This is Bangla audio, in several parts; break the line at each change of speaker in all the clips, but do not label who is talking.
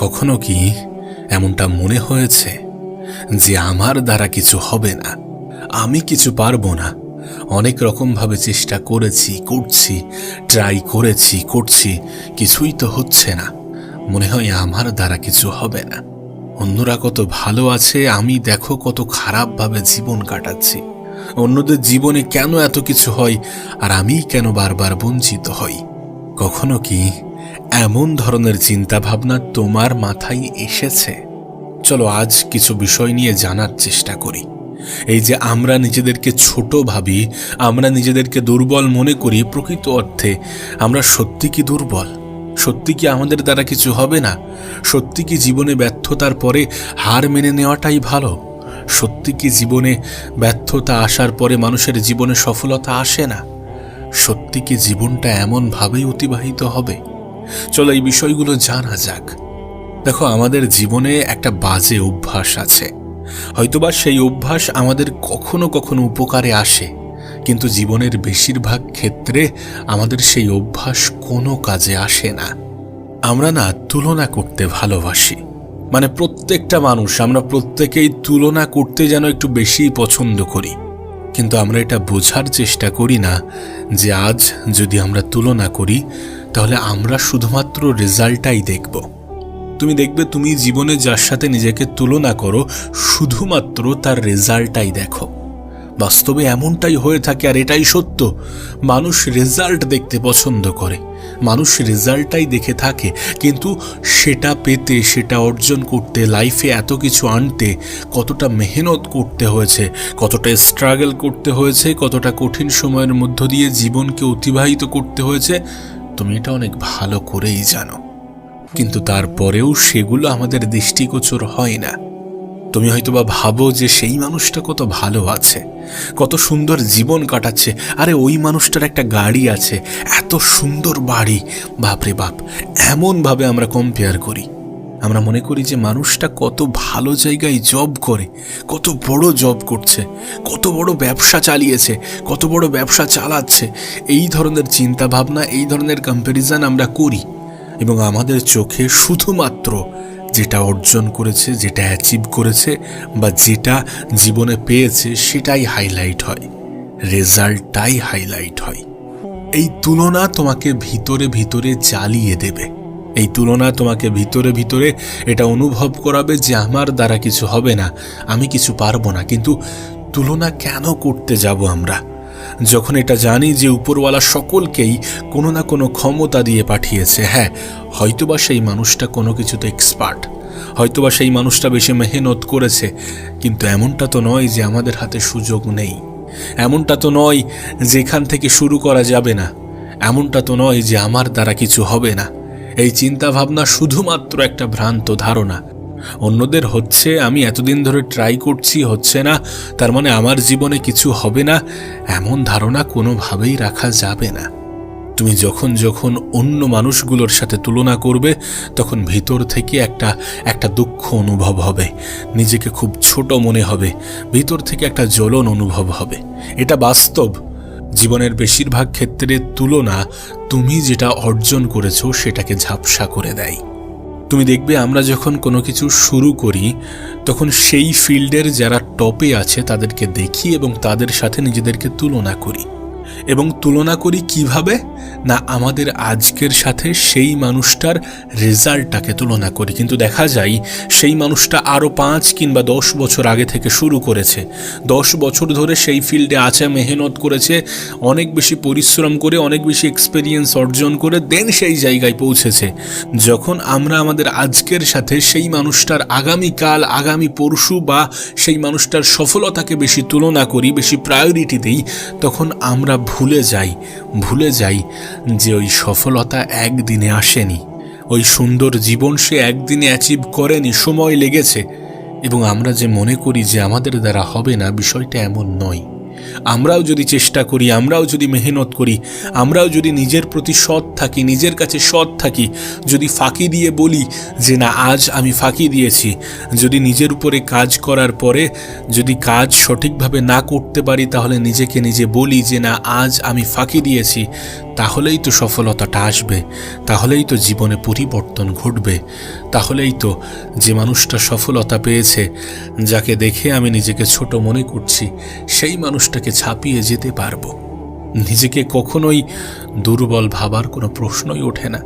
কখনো কি এমনটা মনে হয়েছে যে আমার দ্বারা কিছু হবে না, আমি কিছু পারবো না? অনেক রকমভাবে চেষ্টা করছি, ট্রাই করছি, কিছুই তো হচ্ছে না। মনে হয় আমার দ্বারা কিছু হবে না। অন্যরা কত ভালো আছে, আমি দেখো কত খারাপভাবে জীবন কাটাচ্ছি। অন্যদের জীবনে কেন এত কিছু হয় আর আমি কেন বারবার বঞ্চিত হই? কখনো কি এমন ধরনের চিন্তা ভাবনা তোমার মাথায় এসেছে? চলো আজ কিছু বিষয় নিয়ে জানার চেষ্টা করি। এই যে আমরা নিজেদেরকে ছোট ভাবি, আমরা নিজেদেরকে দুর্বল মনে করি, প্রকৃত অর্থে আমরা সত্যি কি দুর্বল? সত্যি কি আমাদের দ্বারা কিছু হবে না? সত্যি কি জীবনে ব্যর্থতার পরে হার মেনে নেওয়াটাই ভালো? সত্যি কি জীবনে ব্যর্থতা আসার পরে মানুষের জীবনে সফলতা আসে না? সত্যি কি জীবনটা এমনভাবেই অতিবাহিত হবে? চলো এই বিষয়গুলো জানা যাক। দেখো, আমাদের জীবনে একটা বাজে অভ্যাস আছে। হয়তোবা সেই অভ্যাস আমাদের কখনো কখনো উপকারে আসে, কিন্তু জীবনের বেশিরভাগ ক্ষেত্রে আমাদের সেই অভ্যাস কোনো কাজে আসে না। আমরা না তুলনা করতে ভালোবাসি। মানে প্রত্যেকটা মানুষ, আমরা প্রত্যেকেই তুলনা করতে যেন একটু বেশি পছন্দ করি। কিন্তু আমরা এটা বোঝার চেষ্টা করি না যে আজ যদি আমরা তুলনা করি তাহলে আমরা শুধুমাত্র রেজাল্টটাই দেখব। তুমি দেখবে তুমি জীবনে যার সাথে নিজেকে তুলনা করো শুধুমাত্র তার রেজাল্টটাই দেখো। বাস্তবে এমনটাই হয়ে থাকে, আর এটাই সত্য। মানুষ রেজাল্ট দেখতে পছন্দ করে, মানুষ রেজাল্টটাই দেখে থাকে, কিন্তু সেটা পেতে, সেটা অর্জন করতে, লাইফে এত কিছু আনতে কতটা মেহনত করতে হয়েছে, কতটা স্ট্রাগল করতে হয়েছে, কতটা কঠিন সময়ের মধ্য দিয়ে জীবনকে অতিবাহিত করতে হয়েছে, তুমি এটা অনেক ভালো করেই জানো। কিন্তু তারপরেও সেগুলো আমাদের দৃষ্টিগোচর হয় না। তুমি হয়তোবা ভাবো যে সেই মানুষটা কত ভালো আছে, কত সুন্দর জীবন কাটাচ্ছে, আরে ওই মানুষটার একটা গাড়ি আছে, এত সুন্দর বাড়ি, বাপরে বাপ। এমনভাবে আমরা কম্পেয়ার করি। আমরা মনে করি যে মানুষটা কত ভালো জায়গায় জব করে, কত বড় জব করছে, কত বড় ব্যবসা চালিয়েছে, কত বড় ব্যবসা চালাচ্ছে। এই ধরনের চিন্তা ভাবনা, এই ধরনের কম্প্যারিজন আমরা করি, এবং আমাদের চোখে শুধুমাত্র যেটা অর্জন করেছে, যেটা অ্যাচিভ করেছে বা যেটা জীবনে পেয়েছে সেটাই হাইলাইট হয়, রেজাল্টটাই হাইলাইট হয়। এই তুলনা তোমাকে ভিতরে ভিতরে জ্বালিয়ে দেবে। এই তুলনা তোমাকে ভিতরে ভিতরে এটা অনুভব করাবে যে আমার দ্বারা কিছু হবে না, আমি কিছু পারবো না। কিন্তু তুলনা কেন করতে যাব আমরা, যখন এটা জানি যে উপরওয়ালা সকলকেই কোনো না কোনো ক্ষমতা দিয়ে পাঠিয়েছে? হ্যাঁ, হয়তোবা সেই মানুষটা কোনো কিছুতে এক্সপার্ট, হয়তোবা সেই মানুষটা বেশি মেহনত করেছে, কিন্তু এমনটা তো নয় যে আমাদের হাতে সুযোগ নেই, এমনটা তো নয় যে এখান থেকে শুরু করা যাবে না, এমনটা তো নয় যে আমার দ্বারা কিছু হবে না। এই চিন্তা ভাবনা শুধুমাত্র একটা ভ্রান্ত ধারণা। অন্যদের হচ্ছে, আমি এতদিন ধরে ট্রাই করছি, হচ্ছে না, তার মানে আমার জীবনে কিছু হবে না, এমন ধারণা কোনোভাবেই রাখা যাবে না। তুমি যখন যখন অন্য মানুষগুলোর সাথে তুলনা করবে তখন ভিতর থেকে একটা দুঃখ অনুভব হবে, নিজেকে খুব ছোট মনে হবে, ভিতর থেকে একটা জ্বলন অনুভব হবে। এটা বাস্তব। জীবনের বেশিরভাগ ক্ষেত্রে তুলনা তুমি যেটা অর্জন করেছো সেটাকে ঝাপসা করে দেয়। তুমি দেখবে আমরা যখন কোনো কিছু শুরু করি তখন সেই ফিল্ডের যারা টপে আছে তাদেরকে দেখি এবং তাদের সাথে নিজেদেরকে তুলনা করি। এবং তুলনা করি কিভাবে? না, আমাদের আজকের সাথে সেই মানুষটার রেজাল্টটাকে তুলনা করি। কিন্তু দেখা যায় সেই মানুষটা আরও 5 কিংবা 10 বছর আগে থেকে শুরু করেছে, 10 বছর ধরে সেই ফিল্ডে আছে, মেহনত করেছে, অনেক বেশি পরিশ্রম করে, অনেক বেশি এক্সপেরিয়েন্স অর্জন করে দেন সেই জায়গায় পৌঁছেছে। যখন আমরা আমাদের আজকের সাথে সেই মানুষটার আগামীকাল, আগামী পরশু বা সেই মানুষটার সফলতাকে বেশি তুলনা করি, বেশি প্রায়োরিটি দিই, তখন আমরা ভুলে যাই যে ওই সফলতা একদিনে আসেনি, ওই সুন্দর জীবন সে একদিনে অ্যাচিভ করেনি, সময় লেগেছে। এবং আমরা যে মনে করি যে আমাদের দ্বারা হবে না, বিষয়টা এমন নয়। আমরাও যদি চেষ্টা করি, আমরাও যদি মেহনত করি, আমরাও যদি নিজের প্রতি সৎ থাকি, নিজের কাছে সৎ থাকি, যদি ফাঁকি দিয়ে বলি যে না আজ আমি ফাঁকি দিয়েছি, যদি নিজের উপরে কাজ করার পরে যদি কাজ সঠিকভাবে না করতে পারি তাহলে নিজেকে নিজে বলি যে না আজ আমি ফাঁকি দিয়েছি, তাহলেই তো সফলতাটা আসবে, তাহলেই তো জীবনে পরিবর্তন ঘটবে, তাহলেই তো যে মানুষটা সফলতা পেয়েছে, যাকে দেখে আমি নিজেকে ছোট মনে করছি, সেই মানুষটাকে ছাপিয়ে যেতে পারবো। নিজেকে কখনোই দুর্বল ভাবার কোনো প্রশ্নই ওঠে না।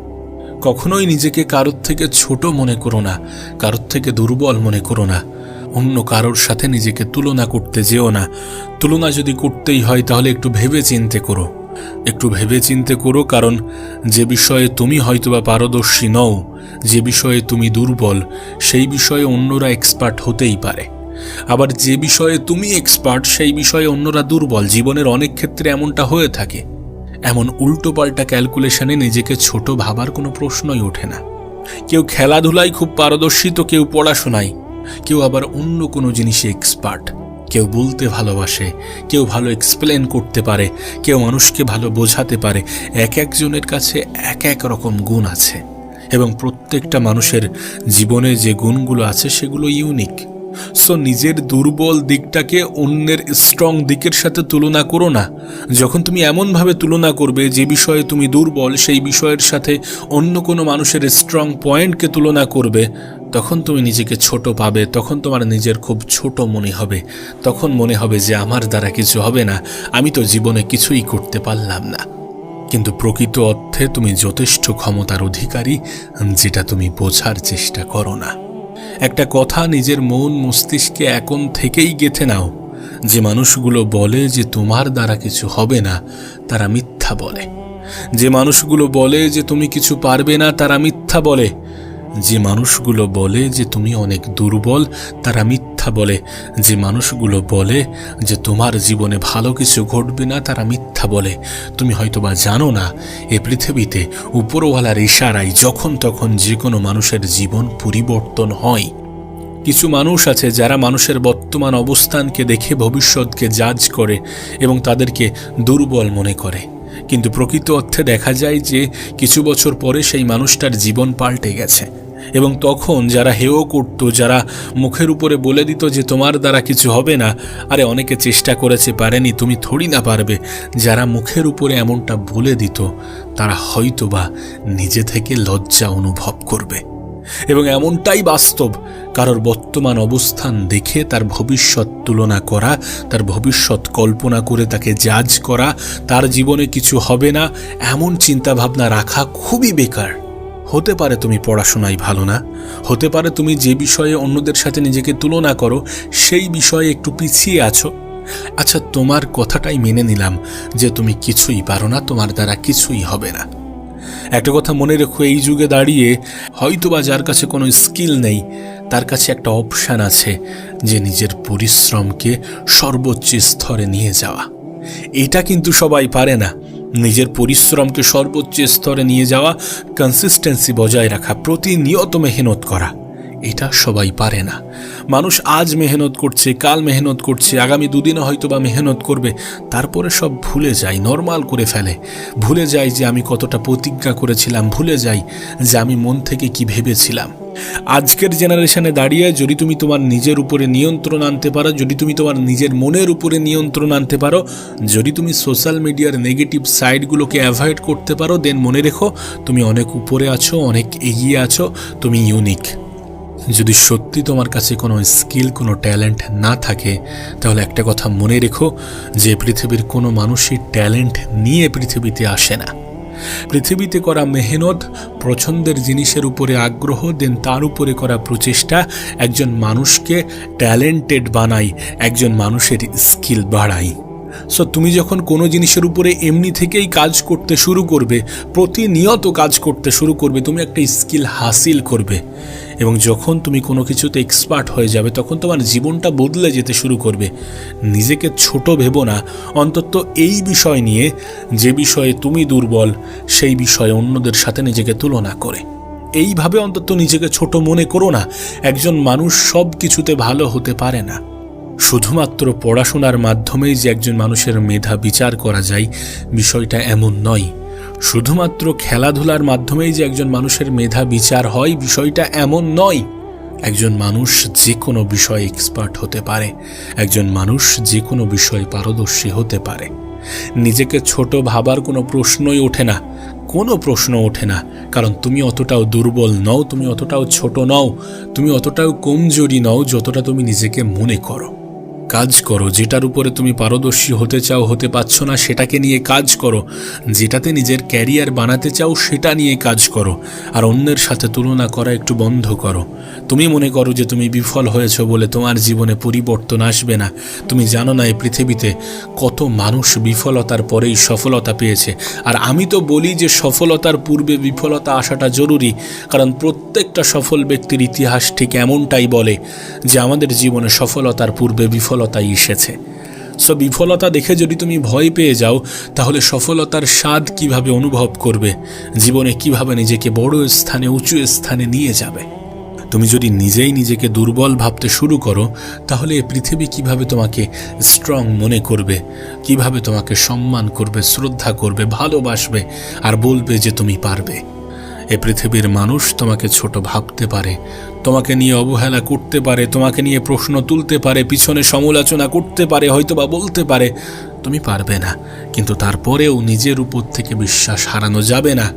কখনোই নিজেকে কারোর থেকে ছোট মনে করো না, কারোর থেকে দুর্বল মনে করো না। অন্য কারোর সাথে নিজেকে তুলনা করতে যেও না। তুলনা যদি করতেই হয় তাহলে একটু ভেবে চিন্তে করো, একটু ভেবে চিন্তে করো। কারণ যে বিষয়ে তুমি হয়তোবা পারদর্শী নও, যে বিষয়ে তুমি দুর্বল, সেই বিষয়ে অন্যরা এক্সপার্ট হতেই পারে। আবার যে বিষয়ে তুমি এক্সপার্ট, সেই বিষয়ে অন্যরা দুর্বল। জীবনের অনেক ক্ষেত্রে এমনটা হয়ে থাকে। এমন উল্টোপাল্টা ক্যালকুলেশনে নিজেকে ছোট ভাবার কোনো প্রশ্নই ওঠে না। কেউ খেলাধুলায় খুব পারদর্শী, তো কেউ পড়াশোনায়, কেউ আবার অন্য কোনো জিনিসে এক্সপার্ট। কেউ বলতে ভালোবাসে, কেউ ভালো এক্সপ্লেন করতে পারে, কেউ মানুষকে ভালো বোঝাতে পারে। এক একজনের কাছে এক এক রকম গুণ আছে, এবং প্রত্যেকটা মানুষের জীবনে যে গুণগুলো আছে সেগুলো ইউনিক। সো নিজের দুর্বল দিকটাকে অন্যের স্ট্রং দিকের সাথে তুলনা করো না। যখন তুমি এমনভাবে তুলনা করবে যে বিষয়ে তুমি দুর্বল, সেই বিষয়ের সাথে অন্য কোনো মানুষের স্ট্রং পয়েন্টকে তুলনা করবে, তখন তুমি নিজেকে ছোট পাবে, তখন তোমার নিজের খুব ছোট মনে হবে। তখন মনে হবে যে আমার দ্বারা কিছু হবে না, আমি তো জীবনে কিছুই করতে পারলাম না। কিন্তু প্রকৃত অর্থে তুমি যথেষ্ট ক্ষমতার অধিকারী, যেটা তুমি বোঝার চেষ্টা করো না। একটা কথা নিজের মন মস্তিষ্কে এখন থেকেই গেঁথে নাও, যে মানুষগুলো বলে যে তোমার দ্বারা কিছু হবে না, তারা মিথ্যা বলে। যে মানুষগুলো বলে যে তুমি কিছু পারবে না, তারা মিথ্যা বলে। যে মানুষগুলো বলে যে তুমি অনেক দুর্বল, তারা মিথ্যা বলে। যে মানুষগুলো বলে যে তোমার জীবনে ভালো কিছু ঘটবে না, তারা মিথ্যা বলে। তুমি হয়তোবা জানো না, এ পৃথিবীতে উপরওয়ালার ইশারায় যখন তখন যে কোনো মানুষের জীবন পরিবর্তন হয়। কিছু মানুষ আছে যারা মানুষের বর্তমান অবস্থানকে দেখে ভবিষ্যৎকে জাজ করে এবং তাদেরকে দুর্বল মনে করে। কিন্তু প্রকৃত অর্থে দেখা যায় যে কিছু বছর পরে সেই মানুষটার জীবন পাল্টে গেছে, এবং তখন যারা হেয় করত, যারা মুখের উপরে বলে দিত যে তোমার দ্বারা কিছু হবে না, আরে অনেকে চেষ্টা করেছে, পারেনি, তুমি থোড়ি না পারবে, যারা মুখের উপরে এমনটা বলে দিত, তারা হয়তোবা নিজে থেকে লজ্জা অনুভব করবে। এবং এমনটাই বাস্তব। কারোর বর্তমান অবস্থান দেখে তার ভবিষ্যৎ তুলনা করা, তার ভবিষ্যৎ কল্পনা করে তাকে জাজ করা, তার জীবনে কিছু হবে না, এমন চিন্তাভাবনা রাখা খুবই বেকার। হতে পারে তুমি পড়াশোনায় ভালো না, হতে পারে তুমি যে বিষয়ে অন্যদের সাথে নিজেকে তুলনা করো সেই বিষয়ে একটু পিছিয়ে আছো। আচ্ছা, তোমার কথাটাই মেনে নিলাম যে তুমি কিছুই পারো না, তোমার দ্বারা কিছুই হবে না। একটা কথা মনে রেখো, এই যুগে দাঁড়িয়ে হয়তোবা যার কাছে কোনো স্কিল নেই, তার কাছে একটা অপশান আছে, যে নিজের পরিশ্রমকে সর্বোচ্চ স্তরে নিয়ে যাওয়া। এটা কিন্তু সবাই পারে না। নিজের পরিশ্রমকে সর্বোচ্চ স্তরে নিয়ে যাওয়া, কনসিস্টেন্সি বজায় রাখা, প্রতিনিয়ত মেহনত করা, এটা সবাই পারে না। মানুষ আজ মেহনত করছে, কাল মেহনত করছে, আগামী দুদিনে হয়তো বা মেহনত করবে, তারপরে সব ভুলে যায়, নর্মাল করে ফেলে। ভুলে যায় যে আমি কতটা প্রতিজ্ঞা করেছিলাম, ভুলে যাই যে আমি মন থেকে কি ভেবেছিলাম। আজকের জেনারেশনে দাঁড়িয়ে যদি তুমি তোমার নিজের উপরে নিয়ন্ত্রণ আনতে পারো, যদি তুমি তোমার নিজের মনের উপরে নিয়ন্ত্রণ আনতে পারো, যদি তুমি সোশ্যাল মিডিয়ার নেগেটিভ সাইডগুলোকে অ্যাভয়েড করতে পারো, দেন মনে রেখো তুমি অনেক উপরে আছো, অনেক এগিয়ে আছো, তুমি ইউনিক। যদি সত্যি তোমার কাছে কোনো স্কিল, কোনো ট্যালেন্ট না থাকে, তাহলে একটা কথা মনে রেখো যে পৃথিবীর কোনো মানুষই ট্যালেন্ট নিয়ে পৃথিবীতে আসে না। পৃথিবীতে করা মেহনত, পছন্দের জিনিসের উপরে আগ্রহ, দেন তার উপরে করা প্রচেষ্টা একজন মানুষকে ট্যালেন্টেড বানায়, একজন মানুষের স্কিল বাড়ায়। সো তুমি যখন কোনো জিনিসের উপরে এমনি থেকেই কাজ করতে শুরু করবে, প্রতিনিয়ত কাজ করতে শুরু করবে, তুমি একটা স্কিল হাসিল করবে, এবং যখন তুমি কোনো কিছুতে এক্সপার্ট হয়ে যাবে, তখন তোমার জীবনটা বদলে যেতে শুরু করবে। নিজেকে ছোট ভেবো না, অন্তত এই বিষয় নিয়ে যে বিষয়ে তুমি দুর্বল, সেই বিষয়ে অন্যদের সাথে নিজেকে তুলনা করে। এইভাবে অন্তত নিজেকে ছোট মনে করো না। একজন মানুষ সব কিছুতে ভালো হতে পারে না। শুধুমাত্র পড়াশোনার মাধ্যমেই যে একজন মানুষের মেধা বিচার করা যায়, বিষয়টা এমন নয়। শুধুমাত্র খেলাধুলার মাধ্যমেই যে একজন মানুষের মেধা বিচার হয়, বিষয়টা এমন নয়। একজন মানুষ যে কোনো বিষয়ে এক্সপার্ট হতে পারে, একজন মানুষ যে কোনো বিষয়ে পারদর্শী হতে পারে। নিজেকে ছোট ভাবার কোনো প্রশ্নই ওঠে না, কোনো প্রশ্ন ওঠে না। কারণ তুমি অতটাও দুর্বল নও, তুমি অতটাও ছোট নও, তুমি অতটাও কমজোরি নও যতটা তুমি নিজেকে মনে করো। কাজ করো, যেটার উপরে তুমি পারদর্শী হতে চাও, হতে পারছো না সেটাকে নিয়ে কাজ করো। যেটাতে নিজের ক্যারিয়ার বানাতে চাও সেটা নিয়ে কাজ করো। আর অন্যের সাথে তুলনা করা একটু বন্ধ করো। তুমি মনে করো যে তুমি বিফল হয়েছো বলে তোমার জীবনে পরিবর্তন আসবে না। তুমি জানো না এই পৃথিবীতে কত মানুষ বিফলতার পরেই সফলতা পেয়েছে। আর আমি তো বলি যে সফলতার পূর্বে বিফলতা আসাটা জরুরি, কারণ প্রত্যেকটা সফল ব্যক্তির ইতিহাস ঠিক এমনটাই বলে যে আমাদের জীবনে সফলতার পূর্বে বিফলতাই এসেছে। সো বিফলতা দেখে যদি তুমি ভয় পেয়ে যাও, তাহলে সফলতার স্বাদ কিভাবে অনুভব করবে, জীবনে কিভাবে নিজেকে বড় স্থানে, উঁচু স্থানে নিয়ে যাবে? তুমি যদি নিজেই নিজেকে দুর্বল ভাবতে শুরু করো, তাহলে এই পৃথিবী কিভাবে তোমাকে স্ট্রং মনে করবে, কিভাবে তোমাকে সম্মান করবে, শ্রদ্ধা করবে, ভালোবাসবে আর বলবে যে তুমি পারবে? এ পৃথিবীর মানুষ তোমাকে ছোট ভাবতে পারে, তোমাকে নিয়ে অবহেলা করতে পারে, তোমাকে নিয়ে প্রশ্ন তুলতে পারে, পিছনে সমালোচনা করতে পারে, হয়তোবা বলতে পারে তুমি পারবে না, কিন্তু তারপরেও নিজের উপর থেকে বিশ্বাস হারানো যাবে না।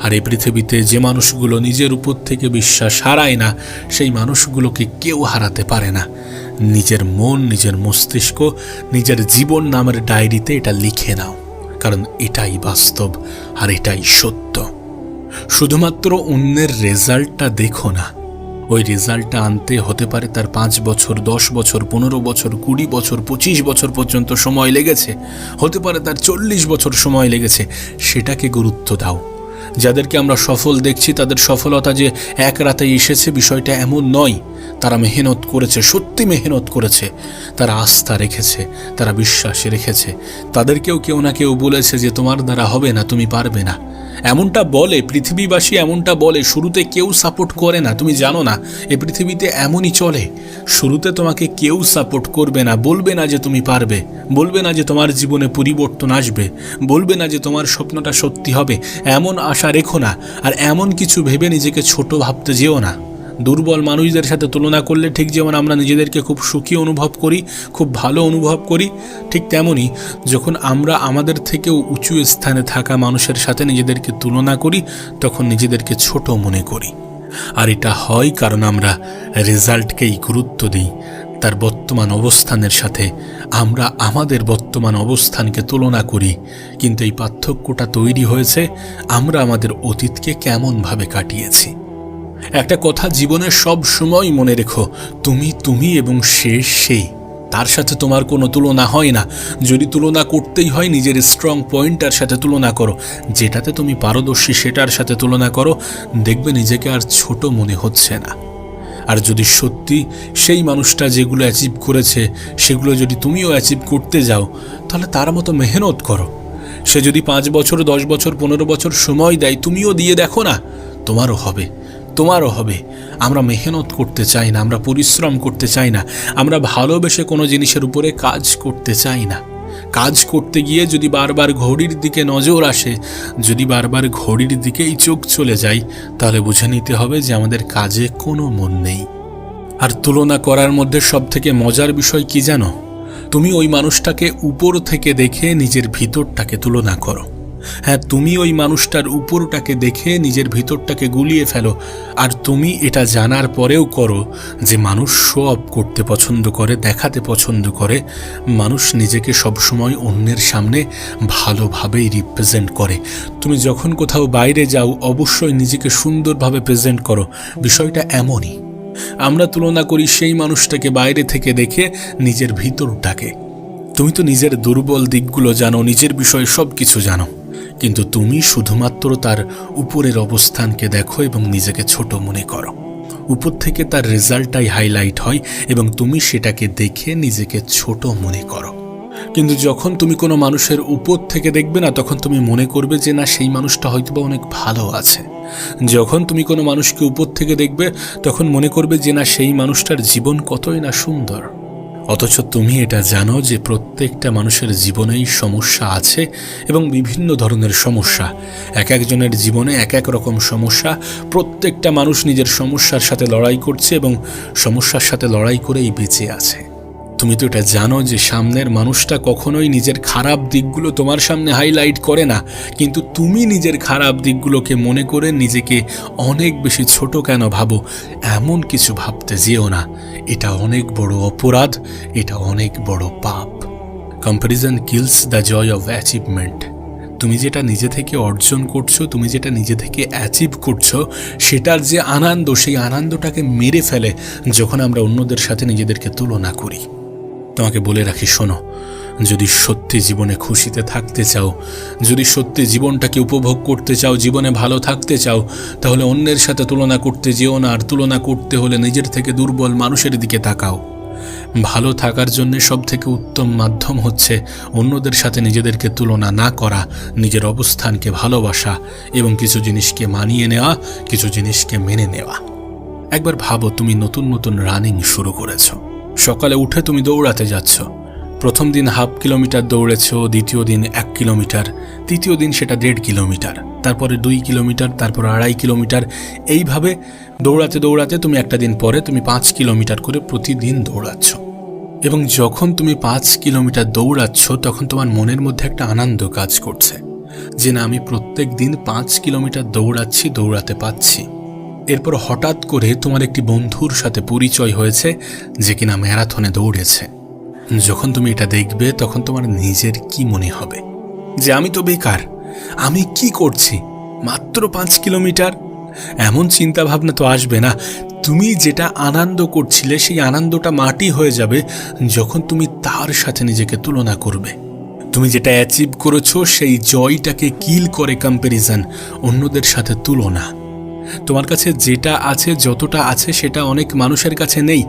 আর এই পৃথিবীতে যে মানুষগুলো নিজের উপর থেকে বিশ্বাস হারায় না, সেই মানুষগুলোকে কেউ হারাতে পারে না। নিজের মন, নিজের মস্তিষ্ক, নিজের জীবন নামের ডায়েরিতে এটা লিখে নাও, কারণ এটাই বাস্তব আর এটাই সত্য। শুধুমাত্র অন্যের রেজাল্টটা দেখো না। ওই রেজাল্টটা আনতে হতে পারে তার 5 বছর, 10 বছর, 15 বছর, 20 বছর, 25 বছর পর্যন্ত সময় লেগেছে, হতে পারে তার 40 বছর সময় লেগেছে। সেটাকে গুরুত্ব দাও। যাদেরকে আমরা সফল দেখছি, তাদের সফলতা যে এক রাতেই এসেছে বিষয়টা এমন নয়। তারা মেহনত করেছে, সত্যি মেহনত করেছে, তারা আস্থা রেখেছে, তারা বিশ্বাস রেখেছে। তাদেরকেও কেউ না কেউ বলেছে যে তোমার দ্বারা হবে না, তুমি পারবে না। এমনটা বলে পৃথিবীবাসী, এমনটা বলে। শুরুতে কেউ সাপোর্ট করে না, তুমি জানো না এ পৃথিবীতে এমনই চলে। শুরুতে তোমাকে কেউ সাপোর্ট করবে না, বলবে না যে তুমি পারবে, বলবে না যে তোমার জীবনে পরিবর্তন আসবে, বলবে না যে তোমার স্বপ্নটা সত্যি হবে। এমন আশা রেখো না, আর এমন কিছু ভেবে নিজেকে ছোট ভাবতে যেও না। দুর্বল মানুষদের সাথে তুলনা করলে ঠিক যেমন আমরা নিজেদেরকে খুব সুখী অনুভব করি, খুব ভালো অনুভব করি, ঠিক তেমনই যখন আমরা আমাদের থেকেও উঁচু স্থানে থাকা মানুষের সাথে নিজেদেরকে তুলনা করি, তখন নিজেদেরকে ছোট মনে করি। আর এটা হয় কারণ আমরা রেজাল্টকেই গুরুত্ব দিই। তার বর্তমান অবস্থানের সাথে আমরা আমাদের বর্তমান অবস্থানকে তুলনা করি। কিন্তু এই পার্থক্যটা তৈরি হয়েছে আমরা আমাদের অতীতকে কেমনভাবে কাটিয়েছি। একটা কথা জীবনে সব সময় মনে রেখো, তুমি তুমি এবং সে। তার সাথে তোমার কোনো তুলনা হয় না। যদি তুলনা করতেই হয়, নিজের স্ট্রং পয়েন্টটার সাথে তুলনা করো, যেটাতে তুমি পারদর্শী সেটার সাথে তুলনা করো। দেখবে নিজেকে আর ছোট মনে হচ্ছে না। আর যদি সত্যি সেই মানুষটা যেগুলো অ্যাচিভ করেছে সেগুলো যদি তুমিও অ্যাচিভ করতে যাও, তাহলে তার মতো মেহনত করো। সে যদি 5 বছর, 10 বছর, 15 বছর সময় দেয়, তুমিও দিয়ে দেখো না, তোমারও হবে, তোমারও হবে। আমরা মেহনত করতে চাই না, আমরা পরিশ্রম করতে চাই না, আমরা ভালোবেসে কোনো জিনিসের উপরে কাজ করতে চাই না। কাজ করতে গিয়ে যদি বারবার ঘড়ির দিকে নজর আসে, যদি বারবার ঘড়ির দিকেই চোখ চলে যায়, তাহলে বুঝে নিতে হবে যে আমাদের কাজে কোনো মন নেই। আর তুলনা করার মধ্যে সবথেকে মজার বিষয় কি জানো? তুমি ওই মানুষটাকে উপর থেকে দেখে নিজের ভিতরটাকে তুলনা করো। হ্যাঁ, তুমি ওই মানুষটার উপরটাকে দেখে নিজের ভিতরটাকে গুলিয়ে ফেলো। আর তুমি এটা জানার পরেও করো যে মানুষ শো অফ করতে পছন্দ করে, দেখাতে পছন্দ করে। মানুষ নিজেকে সবসময় অন্যের সামনে ভালোভাবেই রিপ্রেজেন্ট করে। তুমি যখন কোথাও বাইরে যাও, অবশ্যই নিজেকে সুন্দরভাবে প্রেজেন্ট করো। বিষয়টা এমনই। আমরা তুলনা করি সেই মানুষটাকে বাইরে থেকে দেখে নিজের ভিতরটাকে। তুমি তো নিজের দুর্বল দিকগুলো জানো, নিজের বিষয়ে সব কিছু জানো, কিন্তু তুমি শুধুমাত্র তার উপরের অবস্থানকে দেখো এবং নিজেকে ছোট মনে করো। উপর থেকে তার রেজাল্টটাই হাইলাইট হয় এবং তুমি সেটাকে দেখে নিজেকে ছোট মনে করো। কিন্তু যখন তুমি কোনো মানুষের উপর থেকে দেখবে না, তখন তুমি মনে করবে যে না, সেই মানুষটা হয়তোবা অনেক ভালো আছে। যখন তুমি কোনো মানুষকে উপর থেকে দেখবে, তখন মনে করবে যে না, সেই মানুষটার জীবন কতই না সুন্দর। অথচ তুমি এটা জানো যে প্রত্যেকটা মানুষের জীবনেই সমস্যা আছে এবং বিভিন্ন ধরনের সমস্যা। এক একজনের জীবনে এক এক রকম সমস্যা। প্রত্যেকটা মানুষ নিজের সমস্যার সাথে লড়াই করছে এবং সমস্যার সাথে লড়াই করেই বেঁচে আছে। তুমি তো এটা জানো যে সামনের মানুষটা কখনোই নিজের খারাপ দিকগুলো তোমার সামনে হাইলাইট করে না, কিন্তু তুমি নিজের খারাপ দিকগুলোকে মনে করে নিজেকে অনেক বেশি ছোট কেন ভাবো? এমন কিছু ভাবতে যেও না। এটা অনেক বড় অপরাধ, এটা অনেক বড় পাপ। Comparison kills the joy of achievement. তুমি যেটা নিজে থেকে অর্জন করছো, তুমি যেটা নিজে থেকে অ্যাচিভ করছো, সেটার যে আনন্দ, সেই আনন্দটাকে মেরে ফেলে যখন আমরা অন্যদের সাথে নিজেদেরকে তুলনা করি। তোমাকে বলে রাখি, শোনো, যদি সত্যি জীবনে খুশিতে থাকতে চাও, যদি সত্যি জীবনটাকে উপভোগ করতে চাও, জীবনে ভালো থাকতে চাও, তাহলে অন্যের সাথে তুলনা করতে যেও না। আর তুলনা করতে হলে নিজের থেকে দুর্বল মানুষের দিকে তাকাও। ভালো থাকার জন্য সবথেকে উত্তম মাধ্যম হচ্ছে অন্যদের সাথে নিজেদেরকে তুলনা না করা, নিজের অবস্থানকে ভালোবাসা এবং কিছু জিনিসকে মানিয়ে নেওয়া, কিছু জিনিসকে মেনে নেওয়া। একবার ভাবো, তুমি নতুন নতুন রানিং শুরু করেছো। সকালে উঠে তুমি দৌড়াতে যাচ্ছ। প্রথম দিন 1/2 কিলোমিটার দৌড়েছ, দ্বিতীয় দিন 1 কিলোমিটার, তৃতীয় দিন সেটা 1.5 কিলোমিটার, তারপরে 2 কিলোমিটার, তারপর 2.5 কিলোমিটার। এইভাবে দৌড়াতে দৌড়াতে তুমি একটা দিন পরে তুমি 5 কিলোমিটার করে প্রতিদিন দৌড়াচ্ছ। এবং যখন তুমি 5 কিলোমিটার দৌড়াচ্ছ, তখন তোমার মনের মধ্যে একটা আনন্দ কাজ করছে যে না, আমি প্রত্যেক দিন 5 কিলোমিটার দৌড়াচ্ছি, দৌড়াতে পাচ্ছি। এরপর হঠাৎ করে তোমার একটি বন্ধুর সাথে পরিচয় হয়েছে যে কিনা ম্যারাথনে দৌড়েছে। যখন তুমি এটা দেখবে, তখন তোমার নিজের কি মনে হবে? যে আমি তো বেকার, আমি কি করছি, মাত্র 5 কিলোমিটার। এমন চিন্তা ভাবনা তো আসবে না। তুমি যেটা আনন্দ করছিলে, সেই আনন্দটা মাটি হয়ে যাবে যখন তুমি তার সাথে নিজেকে তুলনা করবে। তুমি যেটা অ্যাচিভ করেছো, সেই জয়টাকে কিল করে কম্প্যারিজন, অন্যদের সাথে তুলনা। তোমার কাছে যেটা আছে, যতটা আছে, সেটা অনেক মানুষের কাছে নেই।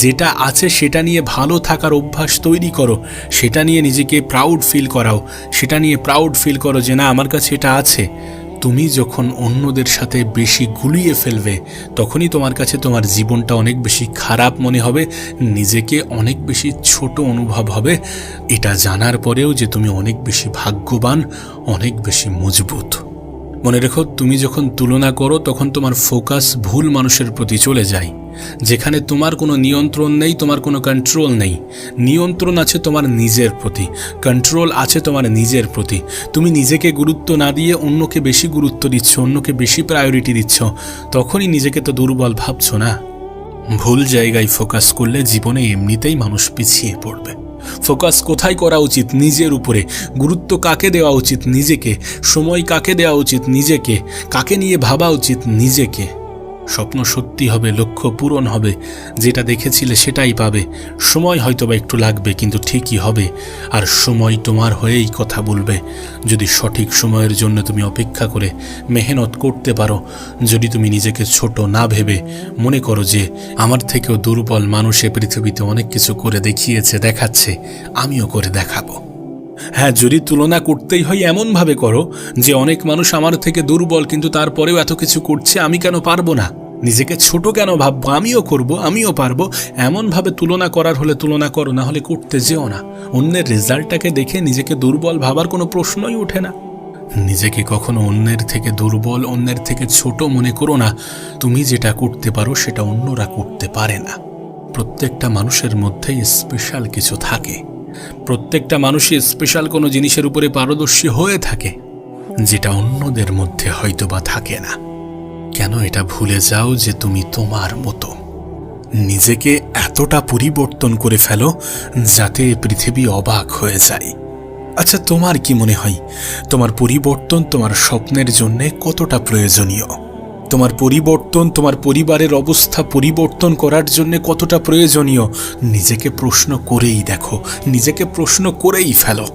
যেটা আছে সেটা নিয়ে ভালো থাকার অভ্যাস তৈরি করো, সেটা নিয়ে নিজেকে প্রাউড ফিল করাও, সেটা নিয়ে প্রাউড ফিল করো যে না, আমার কাছে এটা আছে। তুমি যখন অন্যদের সাথে বেশি গুলিয়ে ফেলবে, তখনই তোমার কাছে তোমার জীবনটা অনেক বেশি খারাপ মনে হবে, নিজেকে অনেক বেশি ছোট অনুভব হবে, এটা জানার পরেও যে তুমি অনেক বেশি ভাগ্যবান, অনেক বেশি মজবুত। মনে রেখো, তুমি যখন তুলনা করো, তখন তোমার ফোকাস ভুল মানুষের প্রতি চলে যায়, যেখানে তোমার কোনো নিয়ন্ত্রণ নেই, তোমার কোনো কন্ট্রোল নেই। নিয়ন্ত্রণ আছে তোমার নিজের প্রতি, কন্ট্রোল আছে তোমার নিজের প্রতি। তুমি নিজেকে গুরুত্ব না দিয়ে অন্যকে বেশি গুরুত্ব দিচ্ছ, অন্যকে বেশি প্রায়োরিটি দিচ্ছ, তখনই নিজেকে তো দুর্বল ভাবছো না। ভুল জায়গায় ফোকাস করলে জীবনে এমনিতেই মানুষ পিছিয়ে পড়বে। ফোকাস কোথায় করা উচিত? নিজের উপরে। গুরুত্ব কাকে দেওয়া উচিত? নিজেকে। সময় কাকে দেওয়া উচিত? নিজেকে। কাকে নিয়ে ভাবা উচিত? নিজেকে। স্বপ্ন সত্যি হবে, লক্ষ্য পূরণ হবে, যেটা দেখেছিলে সেটাই পাবে। সময় হয়তোবা একটু লাগবে, কিন্তু ঠিকই হবে। আর সময় তোমার হয়েই কথা বলবে, যদি সঠিক সময়ের জন্য তুমি অপেক্ষা করে মেহনত করতে পারো। যদি তুমি নিজেকে ছোট না ভেবে মনে করো যে আমার থেকেও দুর্বল মানুষ এ পৃথিবীতে অনেক কিছু করে দেখিয়েছে, দেখাচ্ছে, আমিও করে দেখাবো। হ্যাঁ, যদি তুলনা করতেই হয় এমনভাবে করো যে অনেক মানুষ আমার থেকে দুর্বল, কিন্তু তারপরেও এত কিছু করছে, আমি কেন পারবো না? নিজেকে ছোট কেন ভাববো? আমিও করব, আমিও পারবো। এমনভাবে তুলনা করার হলে তুলনা করো, না হলে করতে যেও না। অন্যের রেজাল্টটাকে দেখে নিজেকে দুর্বল ভাবার কোনো প্রশ্নই ওঠে না। নিজেকে কখনো অন্যের থেকে দুর্বল, অন্যের থেকে ছোট মনে করো না। তুমি যেটা করতে পারো সেটা অন্যরা করতে পারে না। প্রত্যেকটা মানুষের মধ্যেই স্পেশাল কিছু থাকে। প্রত্যেকটা মানুষই স্পেশাল কোনো জিনিসের উপরে পারদর্শী হয়ে থাকে, যেটা অন্যদের মধ্যে হয়তোবা থাকে না। কেন এটা ভুলে যাও যে তুমি তোমার মতো? নিজেকে এতটা পরিবর্তন করে ফেলো যাতে পৃথিবী অবাক হয়ে যায়। আচ্ছা, তোমার কি মনে হয় তোমার পরিবর্তন তোমার স্বপ্নের জন্য কতটা প্রয়োজনীয়? তোমার পরিবর্তন তোমার পরিবারের অবস্থা পরিবর্তন করার জন্য কতটা প্রয়োজনীয়? নিজেকে প্রশ্ন করেই দেখো, নিজেকে প্রশ্ন করেই ফেলো।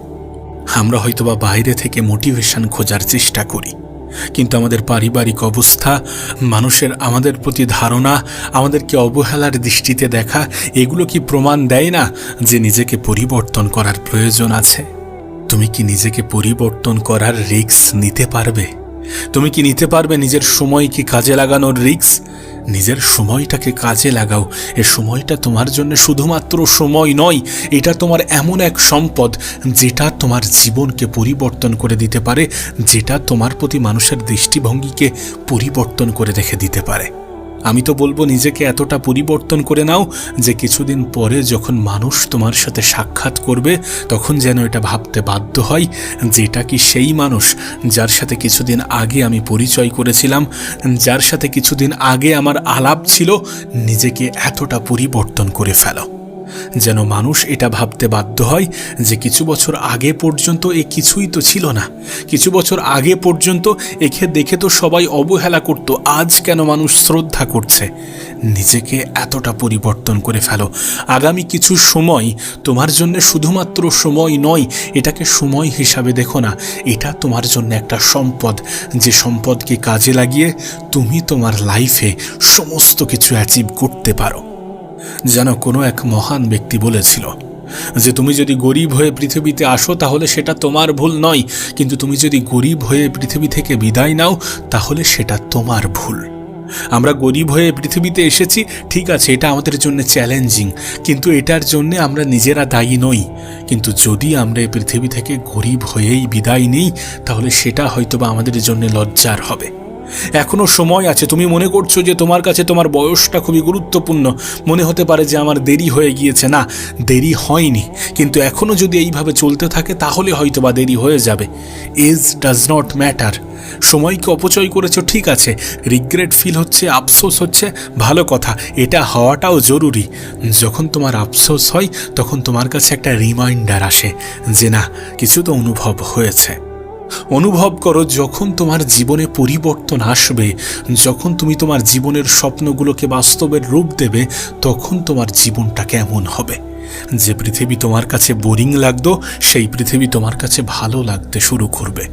আমরা হয়তোবা বাইরে থেকে মোটিভেশন খোঁজার চেষ্টা করি, কিন্তু আমাদের পারিবারিক অবস্থা, মানুষের আমাদের প্রতি ধারণা, আমাদেরকে অবহেলার দৃষ্টিতে দেখা, এগুলো কি প্রমাণ দেয় না যে নিজেকে পরিবর্তন করার প্রয়োজন আছে? তুমি কি নিজেকে পরিবর্তন করার রিস্ক নিতে পারবে? তুমি কি নিতে পারবে নিজের সময়কে কাজে লাগানোর রিস্ক? নিজের সময়টাকে কাজে লাগাও। এ সময়টা তোমার জন্য শুধুমাত্র সময় নয়, এটা তোমার এমন এক সম্পদ যেটা তোমার জীবনকে পরিবর্তন করে দিতে পারে, যেটা তোমার প্রতি মানুষের দৃষ্টিভঙ্গিকে পরিবর্তন করে রেখে দিতে পারে। আমি তো বলবো নিজেকে এতটা পরিবর্তন করে নাও যে কিছুদিন পরে যখন মানুষ তোমার সাথে সাক্ষাৎ করবে তখন যেন এটা ভাবতে বাধ্য হয় যে এটা কি সেই মানুষ যার সাথে কিছুদিন আগে আমি পরিচয় করেছিলাম, যার সাথে কিছুদিন আগে আমার আলাপ ছিল। নিজেকে এতটা পরিবর্তন করে ফেলো যেন মানুষ এটা ভাবতে বাধ্য হয় যে কিছু বছর আগে পর্যন্ত এ কিছুই তো ছিল না, কিছু বছর আগে পর্যন্ত একে দেখে তো সবাই অবহেলা করত, আজ কেন মানুষ শ্রদ্ধা করছে। নিজেকে এতটা পরিবর্তন করে ফেলো। আগামী কিছু সময় তোমার জন্য শুধুমাত্র সময় নয়, এটাকে সময় হিসাবে দেখো না, এটা তোমার জন্য একটা সম্পদ, যে সম্পদকে কাজে লাগিয়ে তুমি তোমার লাইফে সমস্ত কিছু অ্যাচিভ করতে পারো। যেন কোনো এক মহান ব্যক্তি বলেছিল যে তুমি যদি গরিব হয়ে পৃথিবীতে আসো তাহলে সেটা তোমার ভুল নয়, কিন্তু তুমি যদি গরিব হয়ে পৃথিবী থেকে বিদায় নাও তাহলে সেটা তোমার ভুল। আমরা গরিব হয়ে পৃথিবীতে এসেছি, ঠিক আছে, এটা আমাদের জন্য চ্যালেঞ্জিং, কিন্তু এটার জন্য আমরা নিজেরা দায়ী নই। কিন্তু যদি আমরা এই পৃথিবী থেকে গরিব হয়েই বিদায় নিই তাহলে সেটা হয়তোবা আমাদের জন্য লজ্জার হবে। এখনো সময় আছে। তুমি মনে করছো যে তোমার কাছে তোমার বয়সটা খুবই গুরুত্বপূর্ণ, মনে হতে পারে যে আমার দেরি হয়ে গিয়েছে। না, দেরি হয়নি, কিন্তু এখনো যদি এইভাবে চলতে থাকে তাহলে হয়তোবা দেরি হয়ে যাবে। Age does not matter. সময়কে অপচয় করেছো, ঠিক আছে, রিগ্রেট ফিল হচ্ছে, আফসোস হচ্ছে, ভালো কথা, এটা হওয়াটাও জরুরি। যখন তোমার আফসোস হয় তখন তোমার কাছে একটা রিমাইন্ডার আসে যে না, কিছু তো অনুভব হয়েছে। অনুভব করো যখন তোমার জীবনে পরিবর্তন আসবে, যখন তুমি তোমার জীবনের স্বপ্নগুলোকে বাস্তবের রূপ দেবে, তখন তোমার জীবনটা কেমন হবে। যে পৃথিবী তোমার কাছে বোরিং লাগতো সেই পৃথিবী তোমার কাছে ভালো লাগতে শুরু করবে।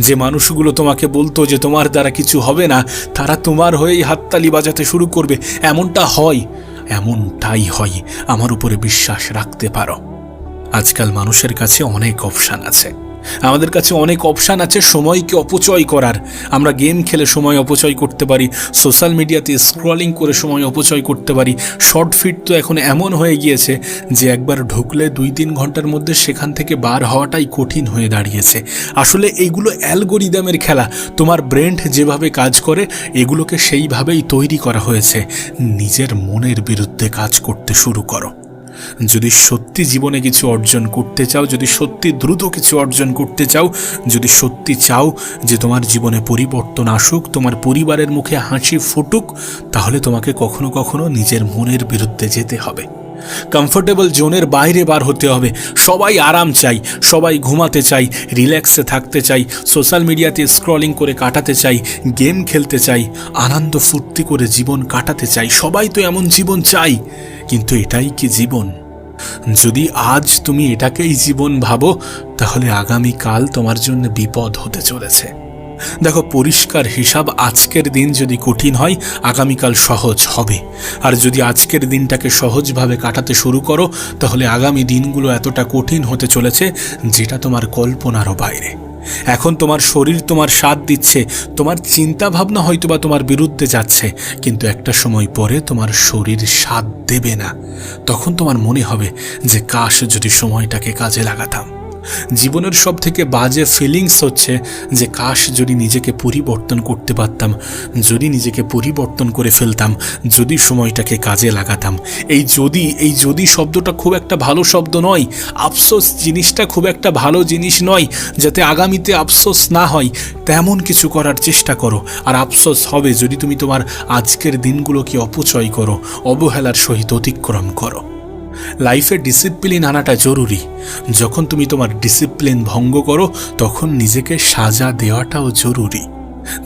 যে মানুষগুলো তোমাকে বলতো যে তোমার দ্বারা কিছু হবে না, তারা তোমার হয়েই হাততালি বাজাতে শুরু করবে। এমনটা হয়, এমনটাই হয়, আমার উপরে বিশ্বাস রাখতে পারো। আজকাল মানুষের কাছে অনেক অপশান আছে, আমাদের কাছে অনেক অপশান আছে সময়কে অপচয় করার। আমরা গেম খেলে সময় অপচয় করতে পারি, সোশ্যাল মিডিয়াতে স্ক্রলিং করে সময় অপচয় করতে পারি। শর্ট ফিট তো এখন এমন হয়ে গিয়েছে যে একবার ঢুকলে 2-3 ঘন্টার মধ্যে সেখান থেকে বার হওয়াটাই কঠিন হয়ে দাঁড়িয়েছে। আসলে এইগুলো অ্যালগোরিদমের খেলা। তোমার ব্রেন যেভাবে কাজ করে এগুলোকে সেইভাবেই তৈরি করা হয়েছে। নিজের মনের বিরুদ্ধে কাজ করতে শুরু করো। যদি সত্যি জীবনে কিছু অর্জন করতে চাও, যদি সত্যি দ্রুত কিছু অর্জন করতে চাও, যদি সত্যি চাও যে তোমার জীবনে পরিবর্তন আসুক, তোমার পরিবারের মুখে হাসি ফুটুক, তাহলে তোমাকে কখনো কখনো নিজের মনের বিরুদ্ধে যেতে হবে। কমফোর্টেবল জোনের বাইরে বার হতে হবে। সবাই আরাম চাই, সবাই ঘুমাতে চাই, রিল্যাক্সে থাকতে চাই, সোশ্যাল মিডিয়াতে স্ক্রলিং করে কাটাতে চাই, গেম খেলতে চাই, আনন্দ ফুর্তি করে জীবন কাটাতে চাই। সবাই তো এমন জীবন চাই, কিন্তু এটাই কি জীবন? যদি আজ তুমি এটাকেই জীবন ভাবো তাহলে আগামীকাল তোমার জন্য বিপদ হতে চলেছে। দেখো, পরিষ্কার হিসাব, আজকের দিন যদি কঠিন হয় আগামীকাল সহজ হবে। আর যদি আজকের দিনটাকে সহজভাবে কাটাতে শুরু করো তাহলে আগামী দিনগুলো এতটা কঠিন হতে চলেছে যেটা তোমার কল্পনারও বাইরে। এখন তোমার শরীর তোমার সাথ দিচ্ছে, তোমার চিন্তা ভাবনা হয়তোবা তোমার বিরুদ্ধে যাচ্ছে, কিন্তু একটা সময় পরে তোমার শরীর সাথ দেবে না। তখন তোমার মনে হবে যে কাশ যদি সময়টাকে কাজে লাগাতাম। জীবনের সব থেকে বাজে ফিলিংস হচ্ছে যে কাশ যদি নিজেকে পরিবর্তন করতে পারতাম, যদি নিজেকে পরিবর্তন করে ফেলতাম, যদি সময়টাকে কাজে লাগাতাম। এই যদি শব্দটা খুব একটা ভালো শব্দ নয়, আফসোস জিনিসটা খুব একটা ভালো জিনিস নয়। যাতে আগামীতে আফসোস না হয় তেমন কিছু করার চেষ্টা করো। আর আফসোস হবে যদি তুমি তোমার আজকের দিনগুলোকে অপচয় করো, অবহেলার সহিত অতিক্রম করো। লাইফে ডিসিপ্লিন আনাটা জরুরি। যখন তুমি তোমার ডিসিপ্লিন ভঙ্গ করো তখন নিজেকে সাজা দেওয়াটাও জরুরি।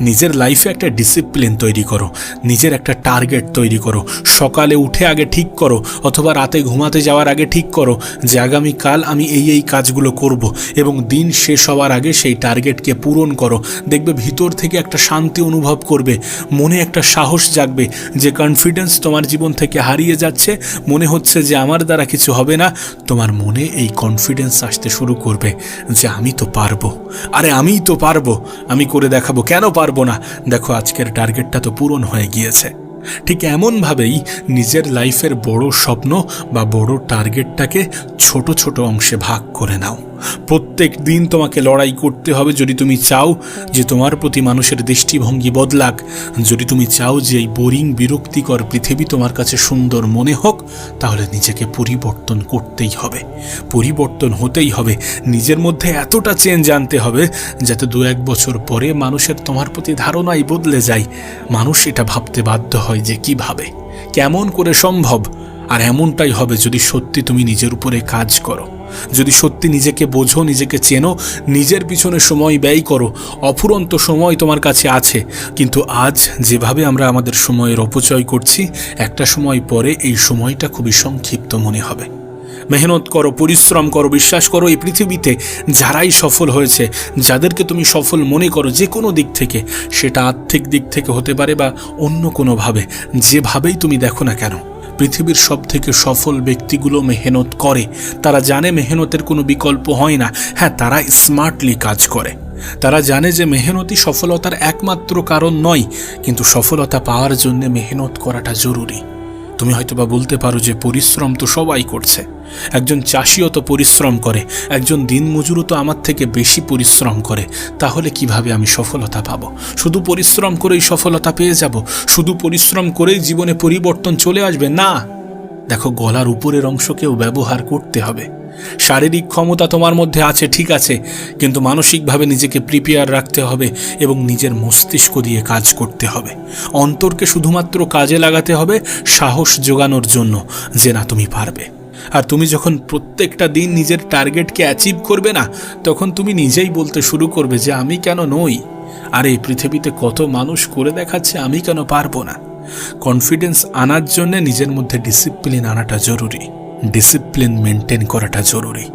নিজের লাইফে একটা ডিসিপ্লিন তৈরি করো, নিজের একটা টার্গেট তৈরি করো। সকালে উঠে আগে ঠিক করো অথবা রাতে ঘুমাতে যাওয়ার আগে ঠিক করো যে আগামীকাল আমি এই কাজগুলো করব, এবং দিন শেষ হওয়ার আগে সেই টার্গেটকে পূরণ করো। দেখবে ভিতর থেকে একটা শান্তি অনুভব করবে, মনে একটা সাহস জাগবে। যে কনফিডেন্স তোমার জীবন থেকে হারিয়ে যাচ্ছে, মনে হচ্ছে যে আমার দ্বারা কিছু হবে না, তোমার মনে এই কনফিডেন্স আসতে শুরু করবে যে আমি তো পারবো, আরে আমিই তো পারবো, আমি করে দেখাবো, কেন পারবো না? দেখো আজকের টার্গেটটা তো পূরণ হয়ে গিয়েছে। ঠিক এমনভাবেই নিজের লাইফের বড় স্বপ্ন বা বড় টার্গেটটাকে ছোট ছোট অংশে ভাগ করে নাও। প্রত্যেক দিন তোমাকে লড়াই করতে হবে যদি তুমি চাও যে তোমার প্রতি মানুষের দৃষ্টিভঙ্গি বদলাক, যদি তুমি চাও যে এই বোরিং বিরক্তিকর পৃথিবী তোমার কাছে সুন্দর মনে হোক, তাহলে নিজেকে পরিবর্তন করতেই হবে, পরিবর্তন হতেই হবে। নিজের মধ্যে এতটা চেঞ্জ আনতে হবে যাতে 2-1 বছর পরে মানুষের তোমার প্রতি ধারণাই বদলে যায়। মানুষ এটা ভাবতে বাধ্য হয় যে কিভাবে, কেমন করে সম্ভব। আর এমনটাই হবে যদি সত্যি তুমি নিজের উপরে কাজ করো, যদি সত্যি নিজেকে বোঝো, নিজেকে চেনো, নিজের পিছনে সময় ব্যয় করো। অফুরন্ত সময় তোমার কাছে আছে, কিন্তু আজ যেভাবে আমরা আমাদের সময়ের অপচয় করছি, একটা সময় পরে এই সময়টা খুবই সংক্ষিপ্ত মনে হবে। মেহনত করো, পরিশ্রম করো, বিশ্বাস করো এই পৃথিবীতে যারাই সফল হয়েছে, যাদেরকে তুমি সফল মনে করো যে কোনো দিক থেকে, সেটা আর্থিক দিক থেকে হতে পারে বা অন্য কোনোভাবে, যেভাবেই তুমি দেখো না কেন, পৃথিবীর সব থেকে সফল ব্যক্তিগুলো মেহনত করে। তারা জানে মেহনতের কোনো বিকল্প হয় না। হ্যাঁ, তারা স্মার্টলি কাজ করে, তারা জানে যে মেহনতই সফলতার একমাত্র কারণ নয়, কিন্তু সফলতা পাওয়ার জন্য মেহনত করাটা জরুরি। তুমি হয়তোবা বলতে পারো যে পরিশ্রম তো সবাই করছে, একজন চাষিও তো পরিশ্রম করে, একজন দিনমজুরও তো আমার থেকে বেশি পরিশ্রম করে, তাহলে কিভাবে আমি সফলতা পাবো? শুধু পরিশ্রম করেই সফলতা পেয়ে যাব? শুধু পরিশ্রম করেই জীবনে পরিবর্তন চলে আসবে? না, দেখো, গলার উপরের অংশকেও ব্যবহার করতে হবে। শারীরিক ক্ষমতা তোমার মধ্যে আছে, ঠিক আছে, কিন্তু মানসিকভাবে নিজেকে প্রিপেয়ার রাখতে হবে এবং নিজের মস্তিষ্ক দিয়ে কাজ করতে হবে। অন্তরকে শুধুমাত্র কাজে লাগাতে হবে সাহস জোগানোর জন্য যে না, তুমি পারবে। আর তুমি যখন প্রত্যেকটা দিন নিজের টার্গেটকে অ্যাচিভ করবে না, তখন তুমি নিজেই বলতে শুরু করবে যে আমি কেন নই, আর এই পৃথিবীতে কত মানুষ করে দেখাচ্ছে, আমি কেন পারবো না। কনফিডেন্স আনার জন্য নিজের মধ্যে ডিসিপ্লিন আনাটা জরুরি, ডিসিপ্লিন মেনটেন করাটা জরুরি,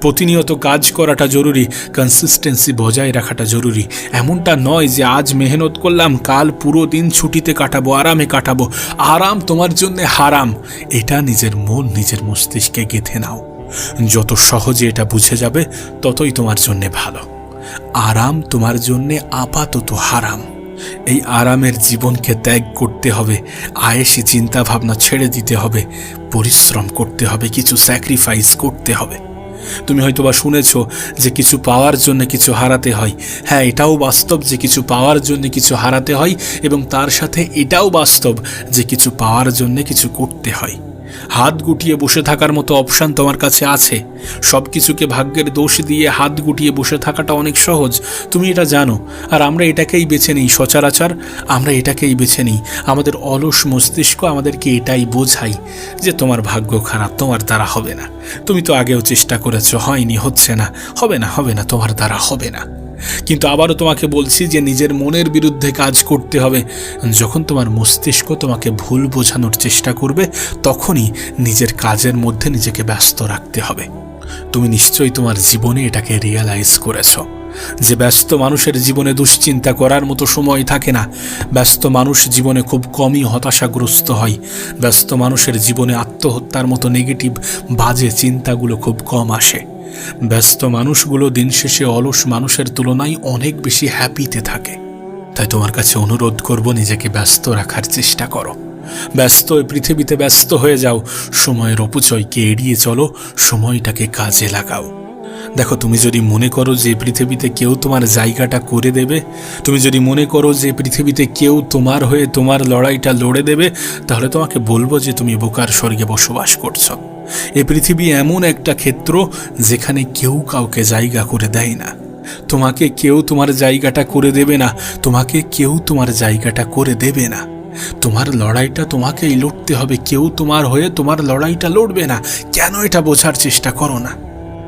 প্রতিনিয়ত কাজ করাটা জরুরি, কনসিস্টেন্সি বজায় রাখাটা জরুরি। এমনটা নয় যে আজ মেহনত করলাম, কাল পুরো দিন ছুটিতে কাটাবো, আরামে কাটাবো। আরাম তোমার জন্য হারাম, এটা নিজের মন, নিজের মস্তিষ্কে গেঁথে নাও। যত সহজে এটা বুঝে যাবে, ততই তোমার জন্য ভালো। আরাম তোমার জন্য আপাতত হারাম। এই আরামের জীবনকে ত্যাগ করতে হবে, আয়েশি চিন্তা ভাবনা ছেড়ে দিতে হবে, পরিশ্রম করতে হবে, কিছু স্যাক্রিফাইস করতে হবে। তুমি হয়তোবা শুনেছ যে কিছু পাওয়ার জন্য কিছু হারাতে হয়। হ্যাঁ, এটাও বাস্তব যে কিছু পাওয়ার জন্য কিছু হারাতে হয়, এবং তার সাথে এটাও বাস্তব যে কিছু পাওয়ার জন্য কিছু করতে হয়। হাত গুটিয়ে বসে থাকার মতো অপশান তোমার কাছে আছে। সব কিছুকে ভাগ্যের দোষ দিয়ে হাত গুটিয়ে বসে থাকাটা অনেক সহজ, তুমি এটা জানো। আর আমরা এটাকেই বেছে নিই, সচরাচর আমরা এটাকেই বেছে নিই। আমাদের অলস মস্তিষ্ক আমাদেরকে এটাই বোঝাই যে তোমার ভাগ্য খারাপ, তোমার দ্বারা হবে না, তুমি তো আগেও চেষ্টা করেছো, হয়নি, হচ্ছে না, হবে না, হবে না, তোমার দ্বারা হবে না। কিন্তু আবারও তোমাকে বলছি যে নিজের মনের বিরুদ্ধে কাজ করতে হবে। যখন তোমার মস্তিষ্ক তোমাকে ভুল বোঝানোর চেষ্টা করবে, তখনই নিজের কাজের মধ্যে নিজেকে ব্যস্ত রাখতে হবে। তুমি নিশ্চয়ই তোমার জীবনে এটাকে রিয়েলাইজ করেছো যে ব্যস্ত মানুষের জীবনে দুশ্চিন্তা করার মতো সময় থাকে না। ব্যস্ত মানুষ জীবনে খুব কমই হতাশাগ্রস্ত হয়। ব্যস্ত মানুষের জীবনে আত্মহত্যার মতো নেগেটিভ বাজে চিন্তাগুলো খুব কম আসে। ব্যস্ত মানুষগুলো দিন শেষে অলস মানুষের তুলনায় অনেক বেশি হ্যাপিতে থাকে। তাই তোমার কাছে অনুরোধ করব, নিজেকে ব্যস্ত রাখার চেষ্টা করো। ব্যস্ত পৃথিবীতে ব্যস্ত হয়ে যাও, সময়ের অপচয়কে এড়িয়ে চলো, সময়টাকে কাজে লাগাও। দেখো, তুমি যদি মনে করো যে পৃথিবীতে কেউ তোমার জায়গাটা করে দেবে, তুমি যদি মনে করো যে পৃথিবীতে কেউ তোমার হয়ে তোমার লড়াইটা লড়ে দেবে, তাহলে তোমাকে বলবো যে তুমি বোকার স্বর্গে বসবাস করছো। এই পৃথিবী এমন একটা ক্ষেত্র যেখানে কেউ কাউকে জায়গা করে দেয় না। তোমাকে কেউ তোমার জায়গাটা করে দেবে না, তোমাকে কেউ তোমার জায়গাটা করে দেবে না। তোমার লড়াইটা তোমাকেই লড়তে হবে, কেউ তোমার হয়ে তোমার লড়াইটা লড়বে না। কেন এটা বোঝার চেষ্টা করো না?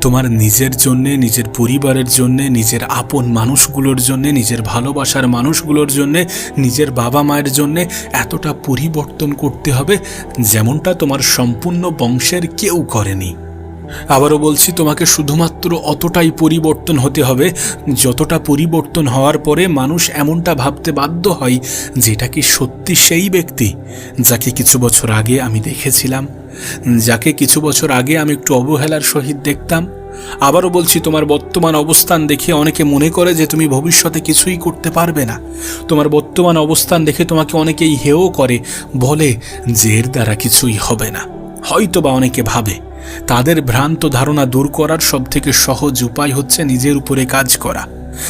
তোমার নিজের জন্যে, নিজের পরিবারের জন্যে, নিজের আপন মানুষগুলোর জন্যে, নিজের ভালোবাসার মানুষগুলোর জন্যে, নিজের বাবা মায়ের জন্যে এতটা পরিবর্তন করতে হবে যেমনটা তোমার সম্পূর্ণ বংশের কেউ করেনি। আবারও বলছি, তোমাকে শুধুমাত্র অতটাই পরিবর্তন হতে হবে যতটা পরিবর্তন হওয়ার পরে মানুষ এমনটা ভাবতে বাধ্য হয় যেটা কি সত্যি সেই ব্যক্তি যাকে কিছু বছর আগে আমি দেখেছিলাম, যাকে কিছু বছর আগে আমি একটু অবহেলার সহিত দেখতাম, আবারও বলছি, তোমার বর্তমান অবস্থান দেখে অনেকে মনে করে যে তুমি ভবিষ্যতে কিছুই করতে পারবে না। তোমার বর্তমান অবস্থান দেখে তোমাকে অনেকেই হেয় করে, বলে যে এর দ্বারা কিছুই হবে না। হয়তোবা অনেকে ভাবে। তাদের ভ্রান্ত ধারণা দূর করার সবথেকে সহজ উপায় হচ্ছে নিজের উপরে কাজ করা।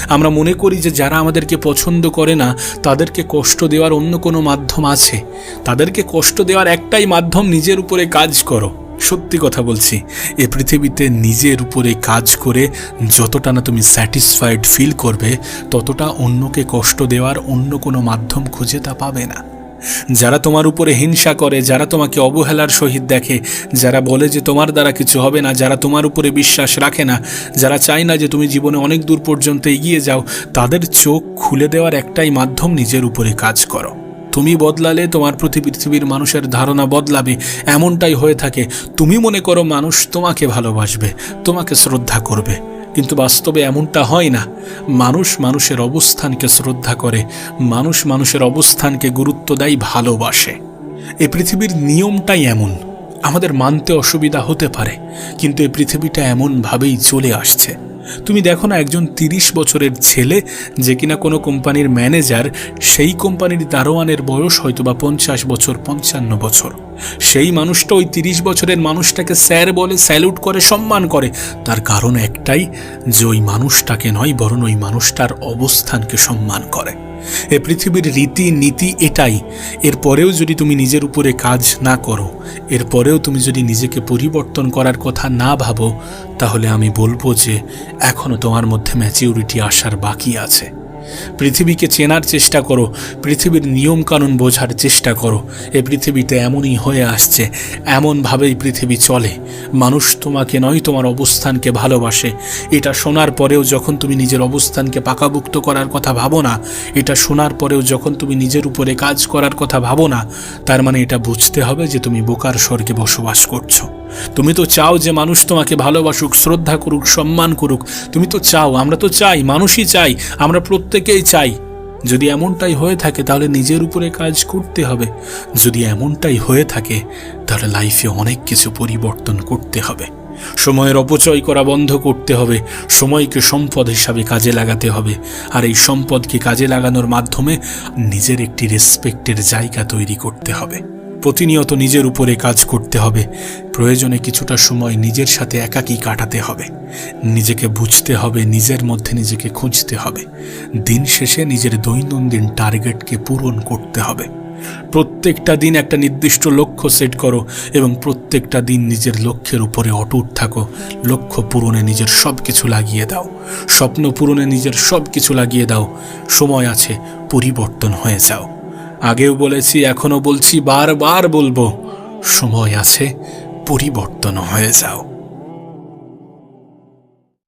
আমরা মনে করি যে যারা আমাদেরকে পছন্দ করে না তাদেরকে কষ্ট দেওয়ার অন্য কোনো মাধ্যম আছে। তাদেরকে কষ্ট দেওয়ার একটাই মাধ্যম, নিজের উপরে কাজ করো। সত্যি কথা বলছি, এ পৃথিবীতে নিজের উপরে কাজ করে যতটা না তুমি স্যাটিসফাইড ফিল করবে, ততটা অন্যকে কষ্ট দেওয়ার অন্য কোনো মাধ্যম খুঁজে তা পাবে না। যারা তোমার উপরে হিংসা করে, যারা তোমাকে অবহেলার সহিত দেখে, যারা বলে যে তোমার দ্বারা কিছু হবে না, যারা তোমার উপরে বিশ্বাস রাখে না, যারা চায় না যে তুমি জীবনে অনেক দূর পর্যন্ত এগিয়ে যাও, তাদের চোখ খুলে দেওয়ার একটাই মাধ্যম, নিজের উপরে কাজ করো। তুমি বদলালে তোমার প্রতি পৃথিবীর মানুষের ধারণা বদলাবে। এমনটাই হয়ে থাকে, তুমি মনে করো মানুষ তোমাকে ভালোবাসবে, তোমাকে শ্রদ্ধা করবে, কিন্তু বাস্তবে এমনটা হয় না। মানুষ মানুষের অবস্থানকে শ্রদ্ধা করে, মানুষ মানুষের অবস্থানকে গুরুত্ব দেয়, ভালোবাসে। এই পৃথিবীর নিয়মটাই এমন। আমাদের মানতে অসুবিধা হতে পারে, কিন্তু এই পৃথিবীটা এমনভাবেই চলে আসছে। তুমি দেখো না, একজন 30 বছরের ছেলে যে কিনা কোনো কোম্পানির ম্যানেজার, সেই কোম্পানির দারোয়ানের বয়স হয়তো বা 50 বছর, 55 বছর। সেই মানুষটা ওই 30 বছরের মানুষটাকে স্যার বলে, স্যালুট করে, সম্মান করে। তার কারণ একটাই, যে ওই মানুষটাকে নয়, বরং ওই মানুষটার অবস্থানকে সম্মান করে। এ পৃথিবীর রীতি নীতি এটাই। এরপরেও যদি তুমি নিজের উপরে কাজ না করো, এরপরেও তুমি যদি নিজেকে পরিবর্তন করার কথা না ভাবো, তাহলে আমি বলবো যে এখনো তোমার মধ্যে ম্যাচিউরিটি আসার বাকি আছে। পৃথিবীকে চেনার চেষ্টা করো, পৃথিবীর নিয়মকানুন বোঝার চেষ্টা করো। এ পৃথিবীতে এমনই হয়ে আসছে, এমনভাবেই পৃথিবী চলে। মানুষ তোমাকে নয়, তোমার অবস্থানকে ভালোবাসে। এটা শোনার পরেও যখন তুমি নিজের অবস্থানকে পাকাভুক্ত করার কথা ভাবো না, এটা শোনার পরেও যখন তুমি নিজের উপরে কাজ করার কথা ভাবো না, তার মানে এটা বুঝতে হবে যে তুমি বোকার স্বর্গে বসবাস করছো। তুমি তো চাও যে মানুষ তোমাকে ভালোবাসুক, শ্রদ্ধা করুক, সম্মান করুক। তুমি তো চাও, আমরা তো চাই, মানুষই চাই, আমরা প্রত্যেকেই চাই। যদি এমনটাই হয়ে থাকে তাহলে নিজের উপরে কাজ করতে হবে। যদি এমনটাই হয়ে থাকে তাহলে লাইফে অনেক কিছু পরিবর্তন করতে হবে। সময়ের অপচয় করা বন্ধ করতে হবে, সময়কে সম্পদ হিসাবে কাজে লাগাতে হবে। আর এই সম্পদকে কাজে লাগানোর মাধ্যমে নিজের একটি রেসপেক্টের জায়গা তৈরি করতে হবে। প্রতিনিয়ত নিজের উপরে কাজ করতে হবে। প্রয়োজনে কিছুটা সময় নিজের সাথে একাকী কাটাতে হবে। নিজেকে বুঝতে হবে, নিজের মধ্যে নিজেকে খুঁজতে হবে। দিন শেষে নিজের দৈনন্দিন টার্গেটকে পূরণ করতে হবে। প্রত্যেকটা দিন একটা নির্দিষ্ট লক্ষ্য সেট করো এবং প্রত্যেকটা দিন নিজের লক্ষ্যের উপরে অটুট থাকো। লক্ষ্য পূরণে নিজের সব কিছু লাগিয়ে দাও, স্বপ্ন পূরণে নিজের সব কিছু লাগিয়ে দাও। সময় আছে, পরিবর্তন হয়ে যাও। আগেও বলেছি, এখনো বলছি, বারবার বলবো, সময় আছে, পরিবর্তন হয়ে যাও।